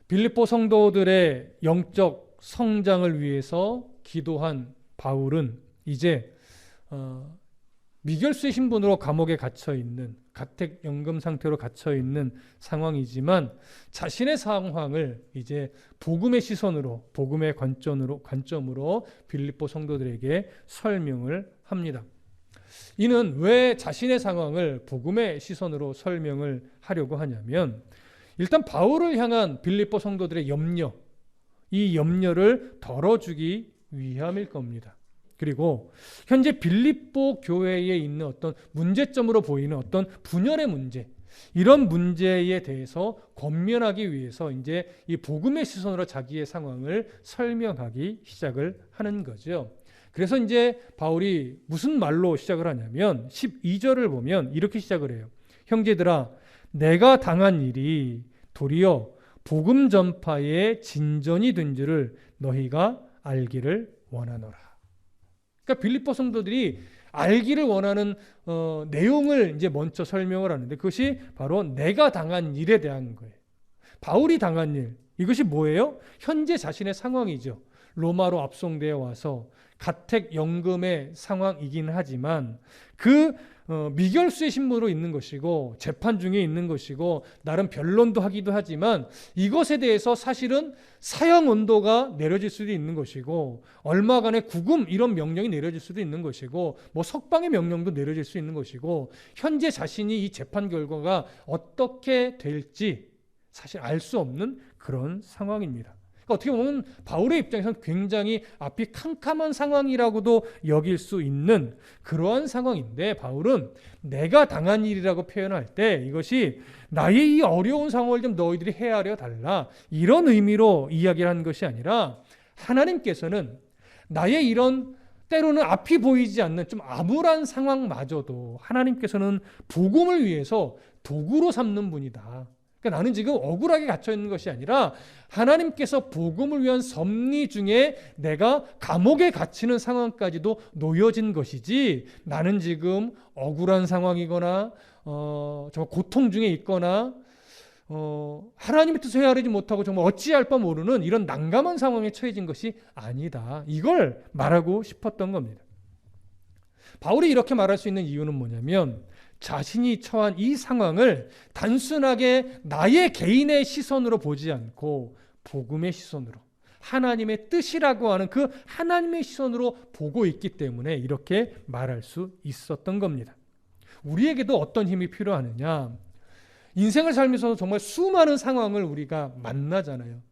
빌립보 성도들의 영적 성장을 위해서 기도한 바울은 이제 미결수의 신분으로 감옥에 갇혀 있는, 가택연금 상태로 갇혀 있는 상황이지만 자신의 상황을 이제 복음의 시선으로, 복음의 관점으로 빌립보 성도들에게 설명을 합니다. 이는 왜 자신의 상황을 복음의 시선으로 설명을 하려고 하냐면, 일단 바울을 향한 빌립보 성도들의 염려, 이 염려를 덜어주기 위함일 겁니다. 그리고 현재 빌립보 교회에 있는 어떤 문제점으로 보이는 어떤 분열의 문제, 이런 문제에 대해서 권면하기 위해서 이제 이 복음의 시선으로 자기의 상황을 설명하기 시작을 하는 거죠. 그래서 이제 바울이 무슨 말로 시작을 하냐면 12절을 보면 이렇게 시작을 해요. 형제들아, 내가 당한 일이 도리어 복음 전파의 진전이 된 줄을 너희가 알기를 원하노라. 그러니까 빌립보 성도들이 알기를 원하는 내용을 이제 먼저 설명을 하는데, 그것이 바로 내가 당한 일에 대한 거예요. 바울이 당한 일, 이것이 뭐예요? 현재 자신의 상황이죠. 로마로 압송되어 와서 가택연금의 상황이긴 하지만 그 미결수의 신분으로 있는 것이고 재판 중에 있는 것이고 나름 변론도 하기도 하지만 이것에 대해서 사실은 사형 언도가 내려질 수도 있는 것이고 얼마간의 구금 이런 명령이 내려질 수도 있는 것이고 뭐 석방의 명령도 내려질 수 있는 것이고 현재 자신이 이 재판 결과가 어떻게 될지 사실 알 수 없는 그런 상황입니다. 그러니까 어떻게 보면 바울의 입장에서는 굉장히 앞이 캄캄한 상황이라고도 여길 수 있는 그러한 상황인데, 바울은 내가 당한 일이라고 표현할 때 이것이 나의 이 어려운 상황을 좀 너희들이 헤아려 달라, 이런 의미로 이야기를 하는 것이 아니라 하나님께서는 나의 이런 때로는 앞이 보이지 않는 좀 암울한 상황마저도 하나님께서는 복음을 위해서 도구로 삼는 분이다. 그러니까 나는 지금 억울하게 갇혀 있는 것이 아니라 하나님께서 복음을 위한 섭리 중에 내가 감옥에 갇히는 상황까지도 놓여진 것이지, 나는 지금 억울한 상황이거나 정말 고통 중에 있거나 하나님의 뜻을 헤아리지 못하고 정말 어찌할 바 모르는 이런 난감한 상황에 처해진 것이 아니다. 이걸 말하고 싶었던 겁니다. 바울이 이렇게 말할 수 있는 이유는 뭐냐면, 자신이 처한 이 상황을 단순하게 나의 개인의 시선으로 보지 않고 복음의 시선으로, 하나님의 뜻이라고 하는 그 하나님의 시선으로 보고 있기 때문에 이렇게 말할 수 있었던 겁니다. 우리에게도 어떤 힘이 필요하느냐? 인생을 살면서 정말 수많은 상황을 우리가 만나잖아요.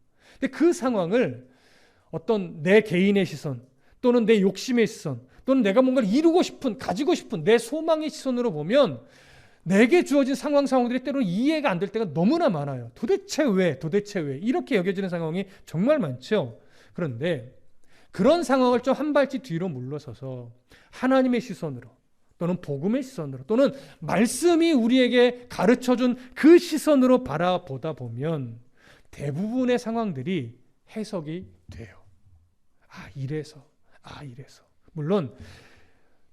근데 그 상황을 어떤 내 개인의 시선 또는 내 욕심의 시선 또는 내가 뭔가를 이루고 싶은, 가지고 싶은 내 소망의 시선으로 보면 내게 주어진 상황들이 때로는 이해가 안 될 때가 너무나 많아요. 도대체 왜 이렇게 여겨지는 상황이 정말 많죠. 그런데 그런 상황을 좀 한 발짝 뒤로 물러서서 하나님의 시선으로 또는 복음의 시선으로 또는 말씀이 우리에게 가르쳐준 그 시선으로 바라보다 보면 대부분의 상황들이 해석이 돼요. 이래서. 물론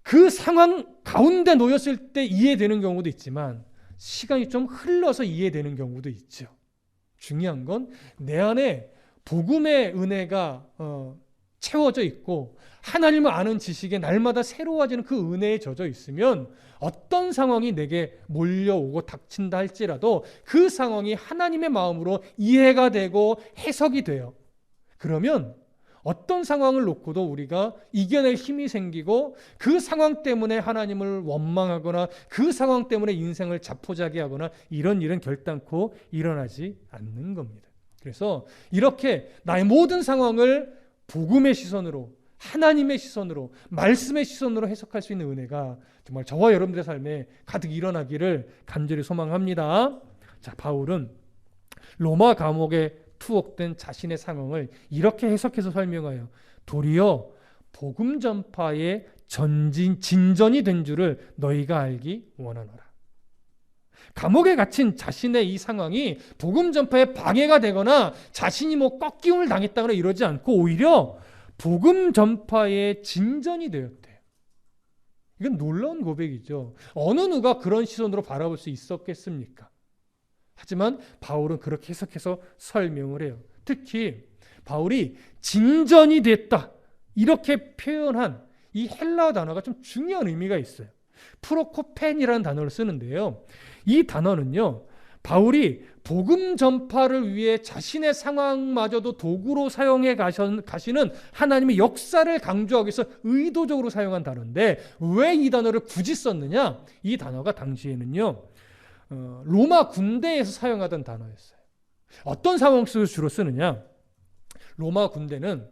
그 상황 가운데 놓였을 때 이해되는 경우도 있지만 시간이 좀 흘러서 이해되는 경우도 있죠. 중요한 건 내 안에 복음의 은혜가 채워져 있고 하나님을 아는 지식에 날마다 새로워지는 그 은혜에 젖어 있으면 어떤 상황이 내게 몰려오고 닥친다 할지라도 그 상황이 하나님의 마음으로 이해가 되고 해석이 돼요. 그러면 어떤 상황을 놓고도 우리가 이겨낼 힘이 생기고 그 상황 때문에 하나님을 원망하거나 그 상황 때문에 인생을 자포자기하거나 이런 일은 결단코 일어나지 않는 겁니다. 그래서 이렇게 나의 모든 상황을 복음의 시선으로, 하나님의 시선으로, 말씀의 시선으로 해석할 수 있는 은혜가 정말 저와 여러분들의 삶에 가득 일어나기를 간절히 소망합니다. 자, 바울은 로마 감옥에 투옥된 자신의 상황을 이렇게 해석해서 설명하여 도리어 복음 전파의 진전이 된 줄을 너희가 알기 원하노라. 감옥에 갇힌 자신의 이 상황이 복음 전파에 방해가 되거나 자신이 꺾임을 당했다거나 이러지 않고 오히려 복음 전파의 진전이 되었대요. 이건 놀라운 고백이죠. 어느 누가 그런 시선으로 바라볼 수 있었겠습니까? 하지만 바울은 그렇게 해석해서 설명을 해요. 특히 바울이 진전이 됐다 이렇게 표현한 이 헬라어 단어가 좀 중요한 의미가 있어요. 프로코펜이라는 단어를 쓰는데요. 이 단어는요, 바울이 복음 전파를 위해 자신의 상황마저도 도구로 사용해 가시는 하나님의 역사를 강조하기 위해서 의도적으로 사용한 단어인데, 왜 이 단어를 굳이 썼느냐? 이 단어가 당시에는요, 로마 군대에서 사용하던 단어였어요. 어떤 상황 속에서 주로 쓰느냐? 로마 군대는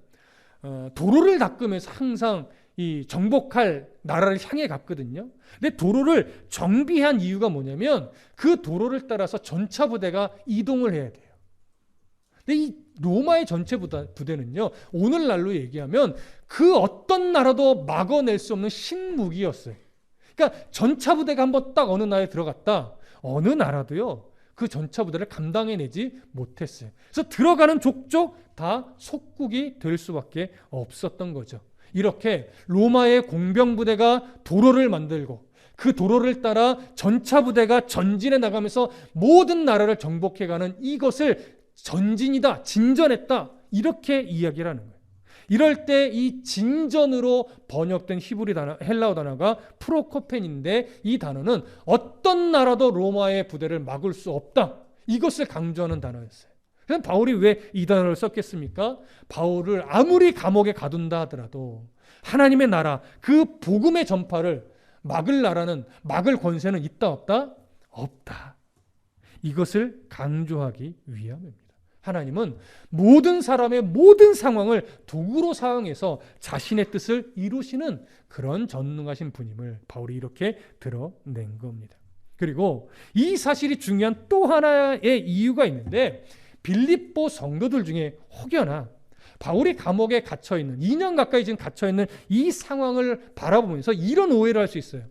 도로를 닦으면서 항상 이 정복할 나라를 향해 갔거든요. 근데 도로를 정비한 이유가 뭐냐면 그 도로를 따라서 전차 부대가 이동을 해야 돼요. 근데 이 로마의 전체 부대는요, 오늘날로 얘기하면 그 어떤 나라도 막아낼 수 없는 신무기였어요. 그러니까 전차 부대가 한번 딱 어느 나라에 들어갔다, 어느 나라도요 그 전차 부대를 감당해내지 못했어요. 그래서 들어가는 족족 다 속국이 될 수밖에 없었던 거죠. 이렇게 로마의 공병부대가 도로를 만들고 그 도로를 따라 전차 부대가 전진해 나가면서 모든 나라를 정복해가는 이것을 전진이다, 진전했다 이렇게 이야기를 하는 거예요. 이럴 때 이 진전으로 번역된 히브리 단어, 헬라어 단어가 프로코펜인데, 이 단어는 어떤 나라도 로마의 부대를 막을 수 없다 이것을 강조하는 단어였어요. 그럼 바울이 왜 이 단어를 썼겠습니까? 바울을 아무리 감옥에 가둔다 하더라도 하나님의 나라, 그 복음의 전파를 막을 나라는, 막을 권세는 있다 없다? 없다. 이것을 강조하기 위함입니다. 하나님은 모든 사람의 모든 상황을 도구로 사용해서 자신의 뜻을 이루시는 그런 전능하신 분임을 바울이 이렇게 드러낸 겁니다. 그리고 이 사실이 중요한 또 하나의 이유가 있는데, 빌립보 성도들 중에 혹여나 바울이 감옥에 갇혀있는, 2년 가까이 지금 갇혀있는 이 상황을 바라보면서 이런 오해를 할 수 있어요.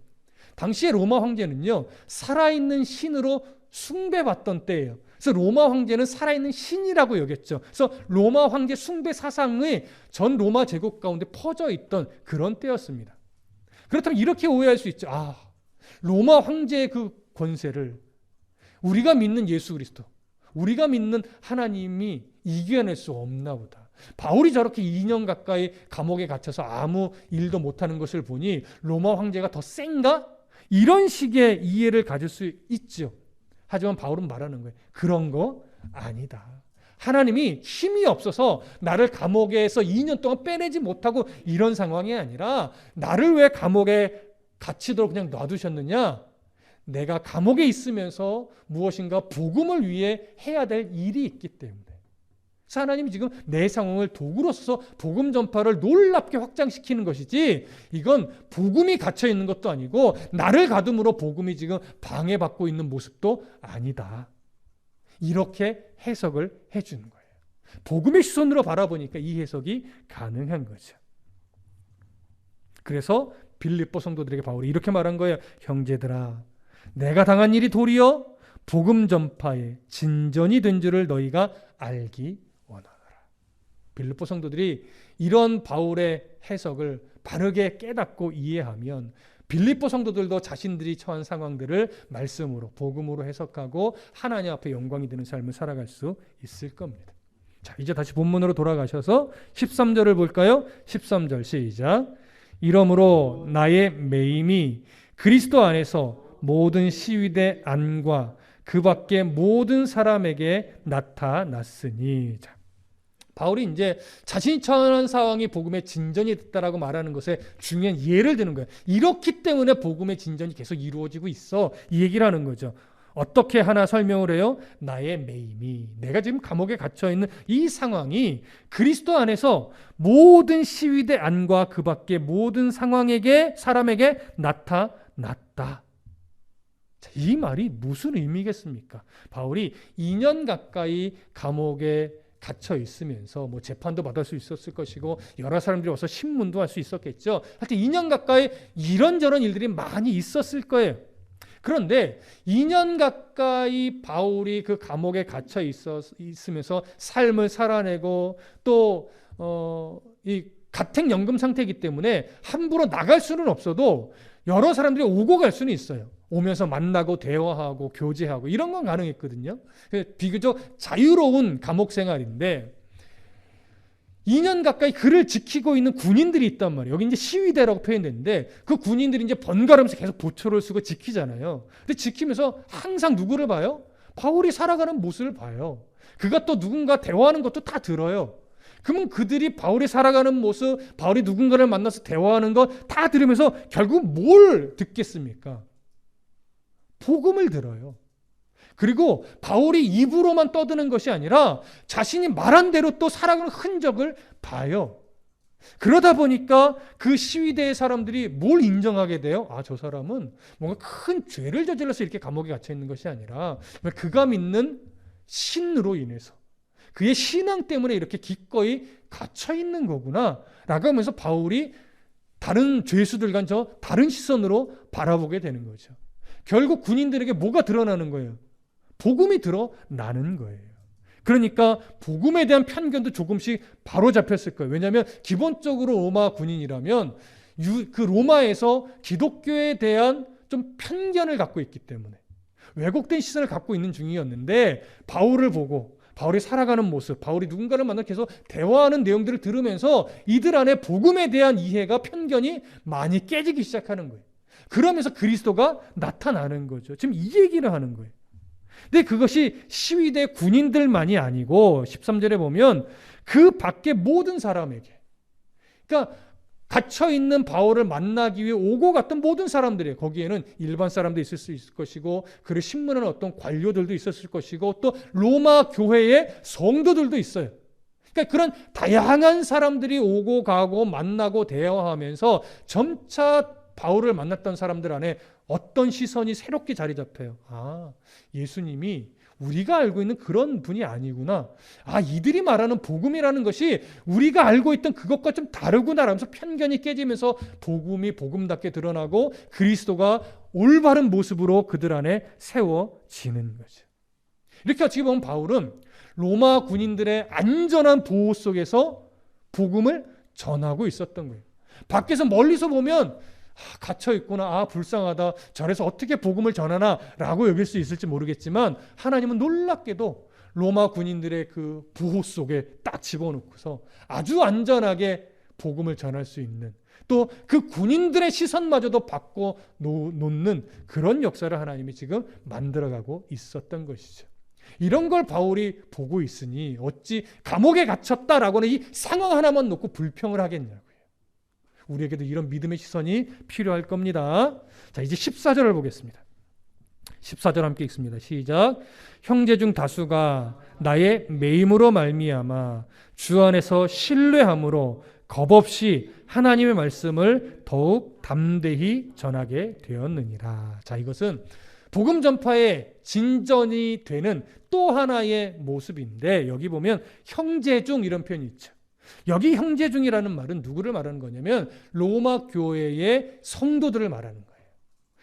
당시에 로마 황제는요, 살아있는 신으로 숭배받던 때예요. 그래서 로마 황제는 살아있는 신이라고 여겼죠. 그래서 로마 황제 숭배 사상이 전 로마 제국 가운데 퍼져 있던 그런 때였습니다. 그렇다면 이렇게 오해할 수 있죠. 아, 로마 황제의 그 권세를 우리가 믿는 예수 그리스도, 우리가 믿는 하나님이 이겨낼 수 없나 보다. 바울이 저렇게 2년 가까이 감옥에 갇혀서 아무 일도 못하는 것을 보니 로마 황제가 더 센가? 이런 식의 이해를 가질 수 있죠. 하지만 바울은 말하는 거예요. 그런 거 아니다. 하나님이 힘이 없어서 나를 감옥에서 2년 동안 빼내지 못하고 이런 상황이 아니라, 나를 왜 감옥에 갇히도록 그냥 놔두셨느냐? 내가 감옥에 있으면서 무엇인가 복음을 위해 해야 될 일이 있기 때문에. 그래서 하나님이 지금 내 상황을 도구로 써서 복음 전파를 놀랍게 확장시키는 것이지, 이건 복음이 갇혀 있는 것도 아니고 나를 가둠으로 복음이 지금 방해받고 있는 모습도 아니다. 이렇게 해석을 해주는 거예요. 복음의 시선으로 바라보니까 이 해석이 가능한 거죠. 그래서 빌립보 성도들에게 바울이 이렇게 말한 거예요. 형제들아, 내가 당한 일이 도리어 복음 전파에 진전이 된 줄을 너희가 알기 원하노라. 빌립보 성도들이 이런 바울의 해석을 바르게 깨닫고 이해하면 빌립보 성도들도 자신들이 처한 상황들을 말씀으로, 복음으로 해석하고 하나님 앞에 영광이 되는 삶을 살아갈 수 있을 겁니다. 자, 이제 다시 본문으로 돌아가셔서 13절을 볼까요? 13절 시작. 이러므로 나의 매임이 그리스도 안에서 모든 시위대 안과 그 밖에 모든 사람에게 나타났으니. 자, 바울이 이제 자신이 처한 상황이 복음의 진전이 됐다라고 말하는 것에 중요한 예를 드는 거예요. 이렇기 때문에 복음의 진전이 계속 이루어지고 있어, 이 얘기를 하는 거죠. 어떻게 하나 설명을 해요? 나의 매임이, 내가 지금 감옥에 갇혀있는 이 상황이 그리스도 안에서 모든 시위대 안과 그 밖에 모든 사람에게 나타났다. 자, 이 말이 무슨 의미겠습니까? 바울이 2년 가까이 감옥에 갇혀 있으면서 뭐 재판도 받을 수 있었을 것이고 여러 사람들이 와서 신문도 할 수 있었겠죠. 하여튼 2년 가까이 이런저런 일들이 많이 있었을 거예요. 그런데 2년 가까이 바울이 그 감옥에 갇혀 있으면서 삶을 살아내고 또 이 가택연금 상태이기 때문에 함부로 나갈 수는 없어도 여러 사람들이 오고 갈 수는 있어요. 오면서 만나고 대화하고 교제하고 이런 건 가능했거든요. 비교적 자유로운 감옥 생활인데 2년 가까이 그를 지키고 있는 군인들이 있단 말이에요. 여기 이제 시위대라고 표현되는데 그 군인들이 이제 번갈아가면서 계속 보초를 쓰고 지키잖아요. 근데 지키면서 항상 누구를 봐요? 바울이 살아가는 모습을 봐요. 그가 또 누군가 대화하는 것도 다 들어요. 그러면 그들이 바울이 살아가는 모습, 바울이 누군가를 만나서 대화하는 거 다 들으면서 결국 뭘 듣겠습니까? 복음을 들어요. 그리고 바울이 입으로만 떠드는 것이 아니라 자신이 말한 대로 또 살아가는 흔적을 봐요. 그러다 보니까 그 시위대의 사람들이 뭘 인정하게 돼요? 아, 저 사람은 뭔가 큰 죄를 저질러서 이렇게 감옥에 갇혀 있는 것이 아니라 그가 믿는 신으로 인해서 그의 신앙 때문에 이렇게 기꺼이 갇혀 있는 거구나 라고 하면서 바울이 다른 죄수들과 저 다른 시선으로 바라보게 되는 거죠. 결국 군인들에게 뭐가 드러나는 거예요? 복음이 드러나는 거예요. 그러니까 복음에 대한 편견도 조금씩 바로 잡혔을 거예요. 왜냐하면 기본적으로 로마 군인이라면 그 로마에서 기독교에 대한 좀 편견을 갖고 있기 때문에 왜곡된 시선을 갖고 있는 중이었는데 바울을 보고 바울이 살아가는 모습, 바울이 누군가를 만나 계속 대화하는 내용들을 들으면서 이들 안에 복음에 대한 이해가 편견이 많이 깨지기 시작하는 거예요. 그러면서 그리스도가 나타나는 거죠. 지금 이 얘기를 하는 거예요. 근데 그것이 시위대 군인들만이 아니고 13절에 보면 그 밖에 모든 사람에게, 그러니까 갇혀있는 바울을 만나기 위해 오고 갔던 모든 사람들이에요. 거기에는 일반 사람도 있을 수 있을 것이고 그를 신문하는 어떤 관료들도 있었을 것이고 또 로마 교회의 성도들도 있어요. 그러니까 그런 다양한 사람들이 오고 가고 만나고 대화하면서 점차 바울을 만났던 사람들 안에 어떤 시선이 새롭게 자리 잡혀요. 아, 예수님이 우리가 알고 있는 그런 분이 아니구나. 아, 이들이 말하는 복음이라는 것이 우리가 알고 있던 그것과 좀 다르구나 라면서 편견이 깨지면서 복음이 복음답게 드러나고 그리스도가 올바른 모습으로 그들 안에 세워지는 거죠. 이렇게 어떻게 보면 바울은 로마 군인들의 안전한 보호 속에서 복음을 전하고 있었던 거예요. 밖에서 멀리서 보면 갇혀 있구나, 불쌍하다, 저래서 어떻게 복음을 전하나 라고 여길 수 있을지 모르겠지만 하나님은 놀랍게도 로마 군인들의 그 보호 속에 딱 집어넣고서 아주 안전하게 복음을 전할 수 있는, 또 그 군인들의 시선마저도 받고 놓는 그런 역사를 하나님이 지금 만들어가고 있었던 것이죠. 이런 걸 바울이 보고 있으니 어찌 감옥에 갇혔다라고는 이 상황 하나만 놓고 불평을 하겠냐고요. 우리에게도 이런 믿음의 시선이 필요할 겁니다. 자, 이제 14절을 보겠습니다. 14절 함께 읽습니다. 시작. 형제 중 다수가 나의 매임으로 말미암아 주 안에서 신뢰함으로 겁없이 하나님의 말씀을 더욱 담대히 전하게 되었느니라. 자, 이것은 복음 전파의 진전이 되는 또 하나의 모습인데 여기 보면 형제 중 이런 표현이 있죠. 여기 형제 중이라는 말은 누구를 말하는 거냐면 로마 교회의 성도들을 말하는 거예요.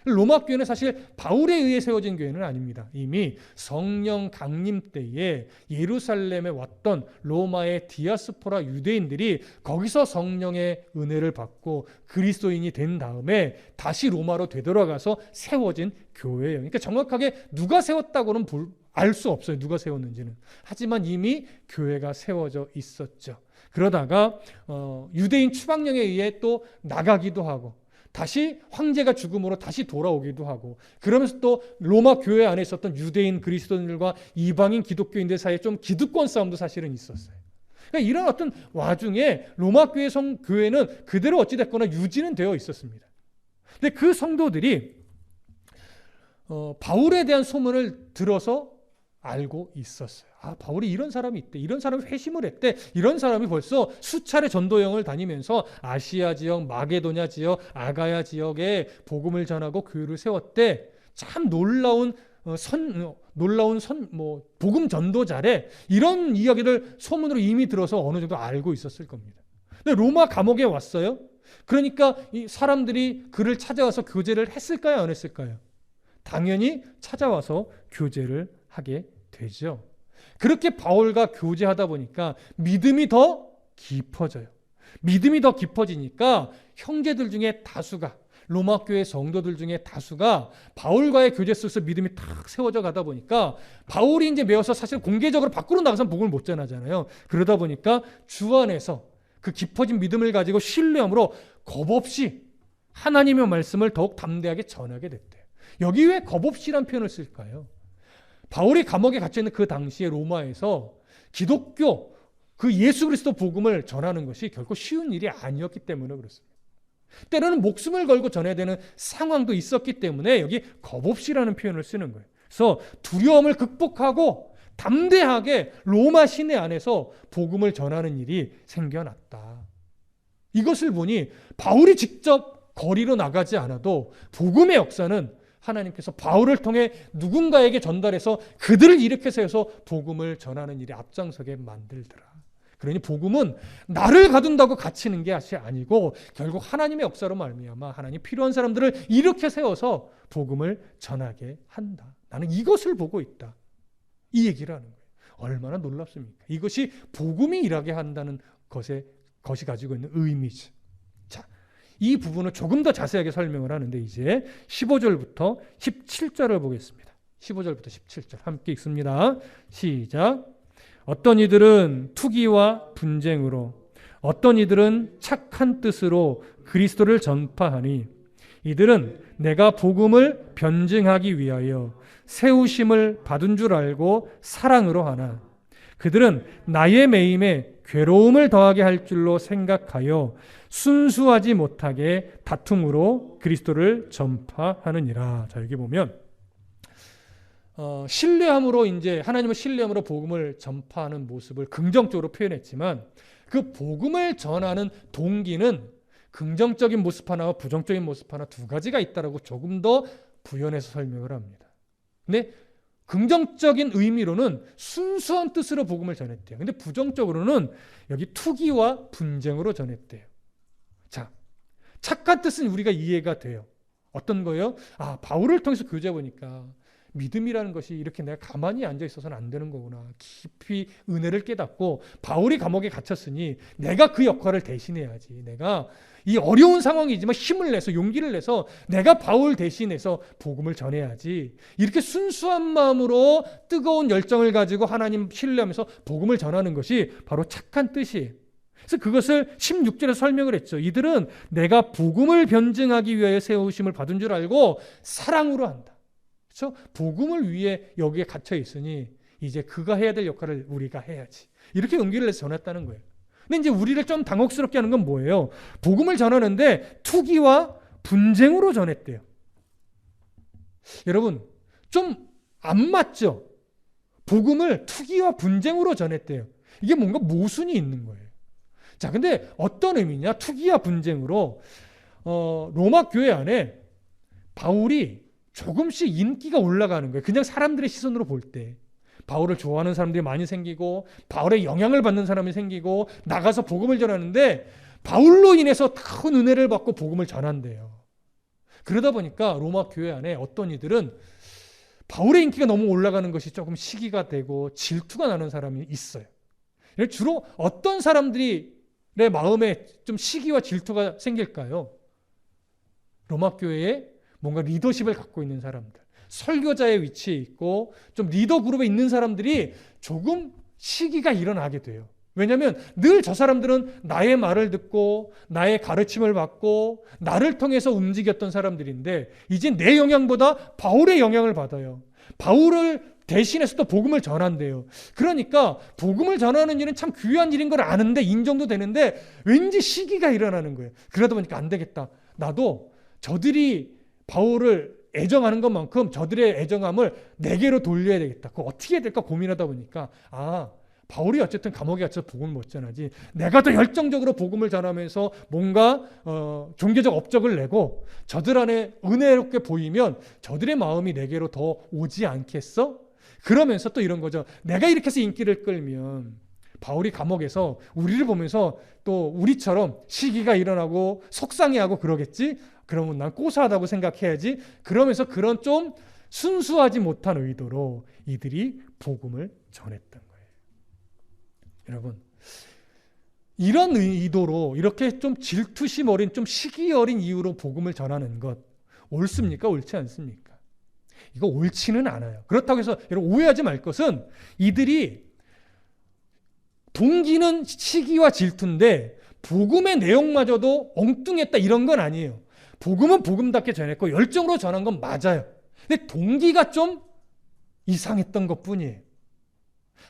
로마 교회는 사실 바울에 의해 세워진 교회는 아닙니다. 이미 성령 강림 때에 예루살렘에 왔던 로마의 디아스포라 유대인들이 거기서 성령의 은혜를 받고 그리스도인이 된 다음에 다시 로마로 되돌아가서 세워진 교회예요. 그러니까 정확하게 누가 세웠다고는 알 수 없어요. 누가 세웠는지는. 하지만 이미 교회가 세워져 있었죠. 그러다가 유대인 추방령에 의해 또 나가기도 하고 다시 황제가 죽음으로 다시 돌아오기도 하고 그러면서 또 로마 교회 안에 있었던 유대인 그리스도인들과 이방인 기독교인들 사이에 좀 기득권 싸움도 사실은 있었어요. 그러니까 이런 어떤 와중에 로마 교회는 그대로 어찌됐거나 유지는 되어 있었습니다. 근데 그 성도들이 바울에 대한 소문을 들어서 알고 있었어요. 아, 바울이 이런 사람이 있대. 이런 사람이 회심을 했대. 이런 사람이 벌써 수차례 전도여행을 다니면서 아시아 지역, 마게도냐 지역, 아가야 지역에 복음을 전하고 교회를 세웠대. 참 놀라운 복음 전도자래. 이런 이야기를 소문으로 이미 들어서 어느 정도 알고 있었을 겁니다. 근데 로마 감옥에 왔어요. 그러니까 이 사람들이 그를 찾아와서 교제를 했을까요? 안 했을까요? 당연히 찾아와서 교제를 하게 되죠. 그렇게 바울과 교제하다 보니까 믿음이 더 깊어져요. 믿음이 더 깊어지니까 형제들 중에 다수가 로마 교회 성도들 중에 다수가 바울과의 교제 속에서 믿음이 탁 세워져 가다 보니까 바울이 이제 메어서 사실 공개적으로 밖으로 나가서 복음을 못 전하잖아요. 그러다 보니까 주 안에서 그 깊어진 믿음을 가지고 신뢰함으로 겁없이 하나님의 말씀을 더욱 담대하게 전하게 됐대요. 여기 왜 겁없이란 표현을 쓸까요? 바울이 감옥에 갇혀 있는 그 당시에 로마에서 기독교 그 예수 그리스도 복음을 전하는 것이 결코 쉬운 일이 아니었기 때문에 그렇습니다. 때로는 목숨을 걸고 전해야 되는 상황도 있었기 때문에 여기 겁없이라는 표현을 쓰는 거예요. 그래서 두려움을 극복하고 담대하게 로마 시내 안에서 복음을 전하는 일이 생겨났다. 이것을 보니 바울이 직접 거리로 나가지 않아도 복음의 역사는 하나님께서 바울을 통해 누군가에게 전달해서 그들을 일으켜 세워서 복음을 전하는 일에 앞장서게 만들더라. 그러니 복음은 나를 가둔다고 갇히는 게 아니고 결국 하나님의 역사로 말미암아 하나님 필요한 사람들을 일으켜 세워서 복음을 전하게 한다. 나는 이것을 보고 있다. 이 얘기를 하는 거예요. 얼마나 놀랍습니까? 이것이 복음이 일하게 한다는 것이 가지고 있는 의미죠. 자, 이 부분을 조금 더 자세하게 설명을 하는데 이제 15절부터 17절을 보겠습니다. 15절부터 17절 함께 읽습니다. 시작. 어떤 이들은 투기와 분쟁으로, 어떤 이들은 착한 뜻으로 그리스도를 전파하니 이들은 내가 복음을 변증하기 위하여 세우심을 받은 줄 알고 사랑으로 하나 그들은 나의 매임에 괴로움을 더하게 할 줄로 생각하여 순수하지 못하게 다툼으로 그리스도를 전파하느니라. 자, 여기 보면 신뢰함으로 이제 하나님을 신뢰함으로 복음을 전파하는 모습을 긍정적으로 표현했지만 그 복음을 전하는 동기는 긍정적인 모습 하나와 부정적인 모습 하나 두 가지가 있다라고 조금 더 부연해서 설명을 합니다. 근데 긍정적인 의미로는 순수한 뜻으로 복음을 전했대요. 근데 부정적으로는 여기 투기와 분쟁으로 전했대요. 자, 착한 뜻은 우리가 이해가 돼요. 어떤 거예요? 아, 바울을 통해서 교제해 보니까 믿음이라는 것이 이렇게 내가 가만히 앉아 있어서는 안 되는 거구나. 깊이 은혜를 깨닫고 바울이 감옥에 갇혔으니 내가 그 역할을 대신해야지. 내가 이 어려운 상황이지만 힘을 내서 용기를 내서 내가 바울 대신해서 복음을 전해야지. 이렇게 순수한 마음으로 뜨거운 열정을 가지고 하나님 신뢰하면서 복음을 전하는 것이 바로 착한 뜻이에요. 그래서 그것을 16절에 설명을 했죠. 이들은 내가 복음을 변증하기 위하여 세우심을 받은 줄 알고 사랑으로 한다. 그렇죠? 복음을 위해 여기에 갇혀 있으니 이제 그가 해야 될 역할을 우리가 해야지. 이렇게 용기를 내서 전했다는 거예요. 근데 이제 우리를 좀 당혹스럽게 하는 건 뭐예요? 복음을 전하는데 투기와 분쟁으로 전했대요. 여러분, 좀 안 맞죠? 복음을 투기와 분쟁으로 전했대요. 이게 뭔가 모순이 있는 거예요. 자, 근데 어떤 의미냐? 투기와 분쟁으로 로마 교회 안에 바울이 조금씩 인기가 올라가는 거예요. 그냥 사람들의 시선으로 볼 때. 바울을 좋아하는 사람들이 많이 생기고 바울의 영향을 받는 사람이 생기고 나가서 복음을 전하는데 바울로 인해서 큰 은혜를 받고 복음을 전한대요. 그러다 보니까 로마 교회 안에 어떤 이들은 바울의 인기가 너무 올라가는 것이 조금 시기가 되고 질투가 나는 사람이 있어요. 주로 어떤 사람들의 마음에 좀 시기와 질투가 생길까요? 로마 교회에 뭔가 리더십을 갖고 있는 사람들, 설교자의 위치에 있고 좀 리더 그룹에 있는 사람들이 조금 시기가 일어나게 돼요. 왜냐하면 늘 저 사람들은 나의 말을 듣고 나의 가르침을 받고 나를 통해서 움직였던 사람들인데 이제 내 영향보다 바울의 영향을 받아요. 바울을 대신해서 또 복음을 전한대요. 그러니까 복음을 전하는 일은 참 귀한 일인 걸 아는데 인정도 되는데 왠지 시기가 일어나는 거예요. 그러다 보니까 안 되겠다. 나도 저들이 바울을 애정하는 것만큼 저들의 애정함을 내게로 돌려야 되겠다. 그거 어떻게 해야 될까 고민하다 보니까 바울이 어쨌든 감옥에 갇혀서 복음을 못 전하지. 내가 더 열정적으로 복음을 전하면서 뭔가 종교적 업적을 내고 저들 안에 은혜롭게 보이면 저들의 마음이 내게로 더 오지 않겠어? 그러면서 또 이런 거죠. 내가 이렇게 해서 인기를 끌면 바울이 감옥에서 우리를 보면서 또 우리처럼 시기가 일어나고 속상해하고 그러겠지? 그러면 난 고사하다고 생각해야지. 그러면서 그런 좀 순수하지 못한 의도로 이들이 복음을 전했던 거예요. 여러분, 이런 의도로 이렇게 좀 질투심 어린, 좀 시기 어린 이유로 복음을 전하는 것 옳습니까? 옳지 않습니까? 이거 옳지는 않아요. 그렇다고 해서 여러분 오해하지 말 것은 이들이 동기는 시기와 질투인데 복음의 내용마저도 엉뚱했다 이런 건 아니에요. 복음은 복음답게 전했고 열정으로 전한 건 맞아요. 근데 동기가 좀 이상했던 것뿐이에요.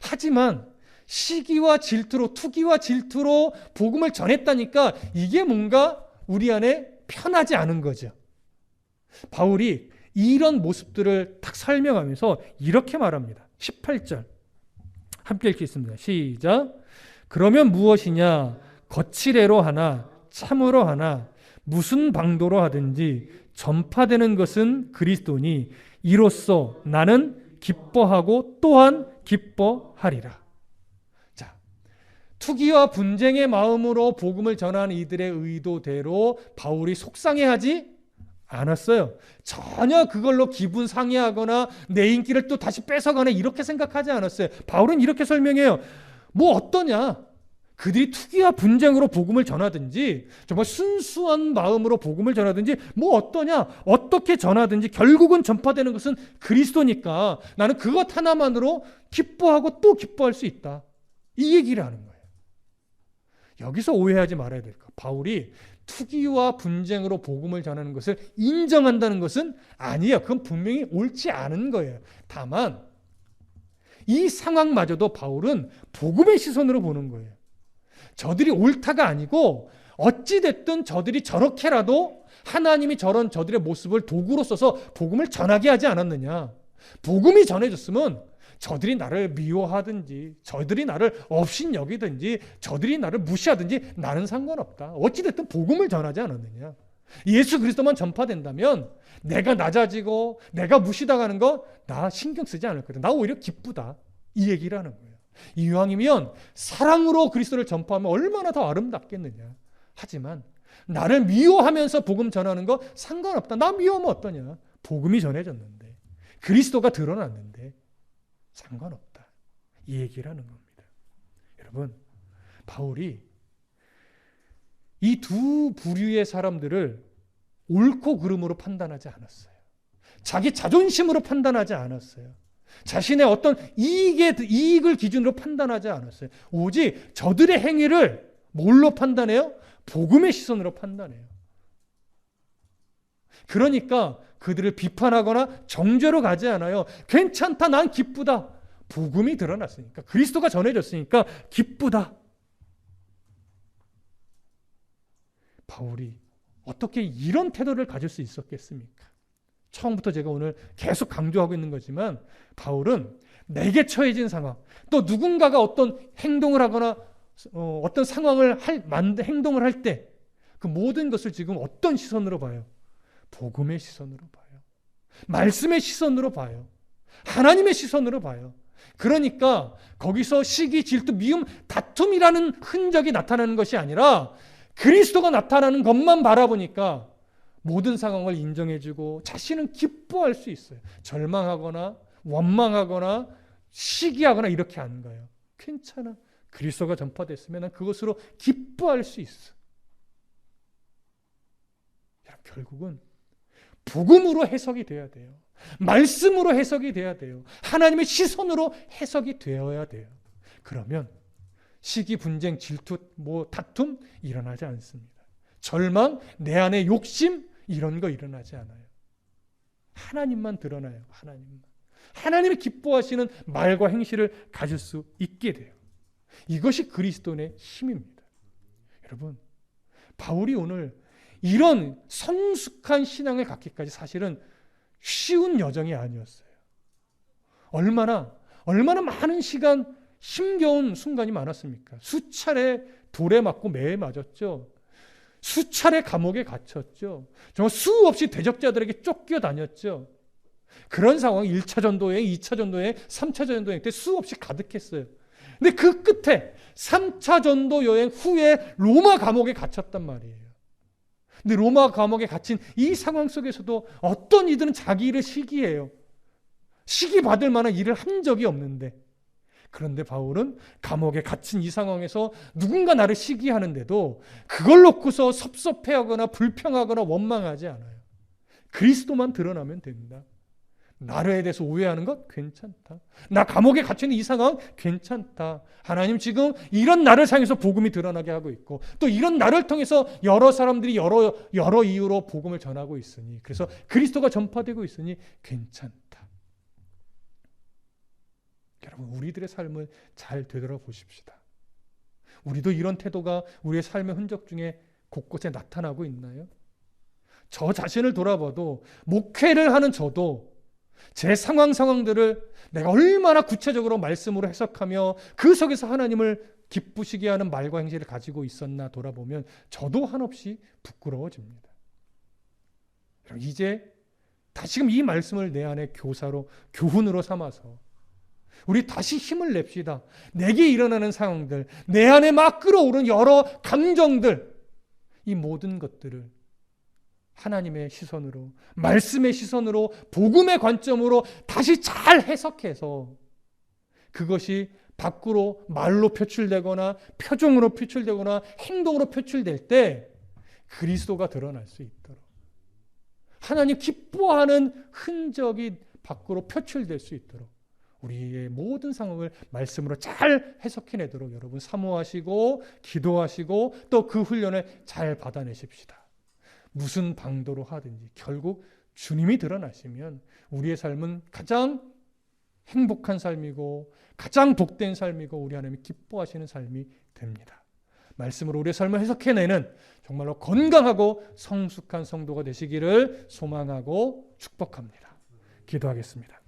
하지만 시기와 질투로, 투기와 질투로 복음을 전했다니까 이게 뭔가 우리 안에 편하지 않은 거죠. 바울이 이런 모습들을 딱 설명하면서 이렇게 말합니다. 18절 함께 읽겠습니다. 시작. 그러면 무엇이냐? 거칠애로 하나 참으로 하나 무슨 방도로 하든지 전파되는 것은 그리스도니 이로써 나는 기뻐하고 또한 기뻐하리라. 자, 투기와 분쟁의 마음으로 복음을 전하는 이들의 의도대로 바울이 속상해하지 않았어요. 전혀 그걸로 기분 상해하거나 내 인기를 또 다시 뺏어가네 이렇게 생각하지 않았어요. 바울은 이렇게 설명해요. 뭐 어떠냐? 그들이 투기와 분쟁으로 복음을 전하든지 정말 순수한 마음으로 복음을 전하든지 뭐 어떠냐? 어떻게 전하든지 결국은 전파되는 것은 그리스도니까 나는 그것 하나만으로 기뻐하고 또 기뻐할 수 있다. 이 얘기를 하는 거예요. 여기서 오해하지 말아야 될까? 바울이 투기와 분쟁으로 복음을 전하는 것을 인정한다는 것은 아니에요. 그건 분명히 옳지 않은 거예요. 다만 이 상황마저도 바울은 복음의 시선으로 보는 거예요. 저들이 옳다가 아니고 어찌됐든 저들이 저렇게라도 하나님이 저런 저들의 모습을 도구로 써서 복음을 전하게 하지 않았느냐. 복음이 전해졌으면 저들이 나를 미워하든지 저들이 나를 업신여기든지 저들이 나를 무시하든지 나는 상관없다. 어찌됐든 복음을 전하지 않았느냐. 예수 그리스도만 전파된다면 내가 낮아지고 내가 무시당하는 거 나 신경 쓰지 않을 거다. 나 오히려 기쁘다. 이 얘기를 하는 거예요. 이왕이면 사랑으로 그리스도를 전파하면 얼마나 더 아름답겠느냐. 하지만 나를 미워하면서 복음 전하는 거 상관없다. 나 미워하면 어떠냐. 복음이 전해졌는데 그리스도가 드러났는데 상관없다. 이 얘기를 하는 겁니다. 여러분, 바울이 이 두 부류의 사람들을 옳고 그름으로 판단하지 않았어요. 자기 자존심으로 판단하지 않았어요. 자신의 어떤 이익을 기준으로 판단하지 않았어요. 오직 저들의 행위를 뭘로 판단해요? 복음의 시선으로 판단해요. 그러니까 그들을 비판하거나 정죄로 가지 않아요. 괜찮다, 난 기쁘다. 복음이 드러났으니까, 그리스도가 전해졌으니까 기쁘다. 바울이 어떻게 이런 태도를 가질 수 있었겠습니까? 처음부터 제가 오늘 계속 강조하고 있는 거지만 바울은 내게 처해진 상황, 또 누군가가 어떤 행동을 하거나 어떤 상황을 행동을 할 때 그 모든 것을 지금 어떤 시선으로 봐요? 복음의 시선으로 봐요. 말씀의 시선으로 봐요. 하나님의 시선으로 봐요. 그러니까 거기서 시기, 질투, 미움, 다툼이라는 흔적이 나타나는 것이 아니라 그리스도가 나타나는 것만 바라보니까 모든 상황을 인정해주고 자신은 기뻐할 수 있어요. 절망하거나 원망하거나 시기하거나 이렇게 하는 거예요. 괜찮아. 그리스도가 전파됐으면 난 그것으로 기뻐할 수 있어. 결국은 복음으로 해석이 돼야 돼요. 말씀으로 해석이 돼야 돼요. 하나님의 시선으로 해석이 되어야 돼요. 그러면 시기, 분쟁, 질투, 다툼 일어나지 않습니다. 절망, 내 안에 욕심 이런 거 일어나지 않아요. 하나님만 드러나요. 하나님만. 하나님이 기뻐하시는 말과 행실을 가질 수 있게 돼요. 이것이 그리스도의 힘입니다. 여러분, 바울이 오늘 이런 성숙한 신앙을 갖기까지 사실은 쉬운 여정이 아니었어요. 얼마나 많은 시간 힘겨운 순간이 많았습니까? 수차례 돌에 맞고 매에 맞았죠. 수차례 감옥에 갇혔죠. 정말 수없이 대적자들에게 쫓겨다녔죠. 그런 상황이 1차 전도여행, 2차 전도여행, 3차 전도여행 때 수없이 가득했어요. 근데 그 끝에 3차 전도 여행 후에 로마 감옥에 갇혔단 말이에요. 근데 로마 감옥에 갇힌 이 상황 속에서도 어떤 이들은 자기 일을 시기해요. 시기받을 만한 일을 한 적이 없는데 그런데 바울은 감옥에 갇힌 이 상황에서 누군가 나를 시기하는데도 그걸 놓고서 섭섭해하거나 불평하거나 원망하지 않아요. 그리스도만 드러나면 된다. 나에 대해서 오해하는 것 괜찮다. 나 감옥에 갇혀있는 이 상황 괜찮다. 하나님 지금 이런 나를 향해서 복음이 드러나게 하고 있고 또 이런 나를 통해서 여러 사람들이 여러 이유로 복음을 전하고 있으니 그래서 그리스도가 전파되고 있으니 괜찮다. 여러분 우리들의 삶을 잘 되돌아보십시다. 우리도 이런 태도가 우리의 삶의 흔적 중에 곳곳에 나타나고 있나요? 저 자신을 돌아봐도 목회를 하는 저도 제 상황들을 내가 얼마나 구체적으로 말씀으로 해석하며 그 속에서 하나님을 기쁘시게 하는 말과 행실을 가지고 있었나 돌아보면 저도 한없이 부끄러워집니다. 이제 다시금 이 말씀을 내 안에 교훈으로 삼아서 우리 다시 힘을 냅시다. 내게 일어나는 상황들, 내 안에 막 끌어오른 여러 감정들, 이 모든 것들을 하나님의 시선으로, 말씀의 시선으로, 복음의 관점으로 다시 잘 해석해서 그것이 밖으로 말로 표출되거나 표정으로 표출되거나 행동으로 표출될 때 그리스도가 드러날 수 있도록 하나님 기뻐하는 흔적이 밖으로 표출될 수 있도록 우리의 모든 상황을 말씀으로 잘 해석해내도록 여러분 사모하시고 기도하시고 또 그 훈련을 잘 받아내십시다. 무슨 방도로 하든지 결국 주님이 드러나시면 우리의 삶은 가장 행복한 삶이고 가장 복된 삶이고 우리 하나님이 기뻐하시는 삶이 됩니다. 말씀으로 우리의 삶을 해석해내는 정말로 건강하고 성숙한 성도가 되시기를 소망하고 축복합니다. 기도하겠습니다.